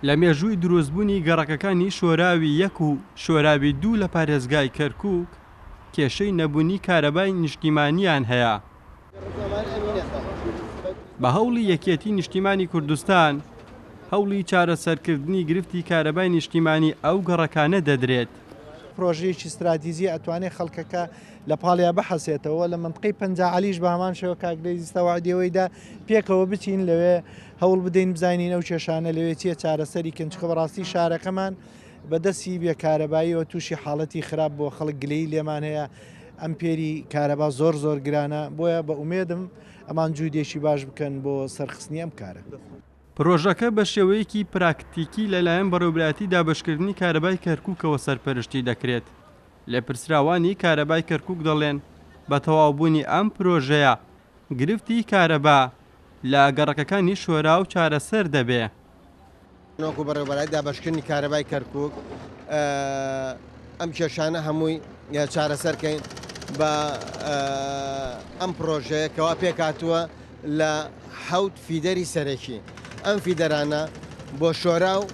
لە مێژووی دروستبوونی گەڕەکەکانی شۆراوی 1 و شۆراوی 2 لە پارێزگای کەرکووک کێشەی نەبوونی کارەبای نیشتیمانیان هەیە. بە هەوڵی یەکێتی نیشتیمانی کوردستان هەوڵی چارەسەرکردنی گرفتی کارەبای نیشتیمانی ئەو گەڕەکانە دەدرێت. پرۆژەیەکی استراتیژی ئەتوانێت خەڵکەکە لە پاڵیا بەحەسێتەوە لە منطقەی پەنجعەلیش بە هەمان شێوە کاگرێزیستە وعدیەوەیدا پێکەوە بچین لەوێ هەوڵ بدەین بزانین ئەو کێشانە لەوێ چیە چارەسەری کەنچکە بەڕاستی شارەکەمان بەدەستی بێکارەباییەوە تووشی حاڵەتی خراپ بۆ خەڵک گلەی لێمان هەیە ئەم پێری کارەبا زۆر گرانە بۆیە بە ئومێدم ئەمان جوودێکی باش بکەن بۆ سەرخستنی ئەم کارە. پرۆژەکە بە شێوەیەکی پراکتیکی لەلایەن بەڕێوەبرایەتی دابەشکردنی کارەبای کەرکووکەوە سەرپەرشتی دەکرێت. لە پرسراوانی کارەبای کەرکووک دەڵێن بە تەواوبوونی ئەم پرۆژەیە گرفتی کارەبا لە گەڕەکەکانی شۆرا و چارەسەر دەبێ. نۆکو بەڕێوەبەرایی دابەشکردنی کارەبای کەرکووک ئەم کێشانە هەمووی چارەسەرکەین بە ئەم پرۆژەیە کەوا پێکاتووە لە 7 فیدەری سەرەکی. ئەم فیدەرانە بۆ شۆرا و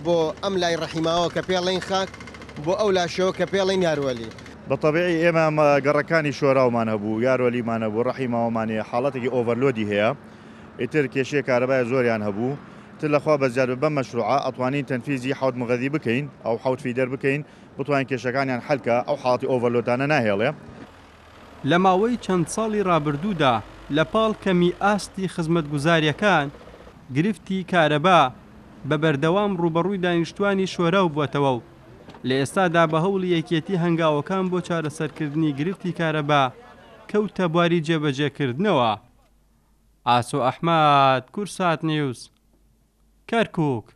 بۆ ئەم لای ڕەحیماوە کە پێڵین خاک بۆ ئەو لاشەوە کە پێڵین یاروەلی. بەتەبیعی ئێمە گەڕەکانی شۆراومان هەبوو یاروەلیمان هەبوو ڕەحیماوەمانەیە حاڵەتێکی ئۆڤەرلۆدی هەیە ئیتر کێشەیە کارەبای زۆریان هەبوو تر لەخوا بەزیاد بە مەشروعە ئەتوانین تەنفیزی حەوت مغەذی بکەین ئەو 7 فیدەر بکەین بتوانین کێشەکانیان حەلکە ئەو حاڵەتی ئۆڤەرلۆدانە ناهێڵێ. لە ماوەی چەند ساڵی ڕابردوودا لە پاڵ کەمی ئاستی خزمەتگوزاریەکان گرفتی کارەبا بە بەردەوام ڕوبەڕووی دانیشتوانی شۆرا و بووەتەوە و لە ئێستادا بە هەوڵی یەکێتی هەنگاوەکان بۆ چارەسەرکردنی گرفتی کارەبا کەوتە بواری جێبەجێکردنەوە. ئاسۆ ئەحمەد، کورسات نیوز، کەرکووک.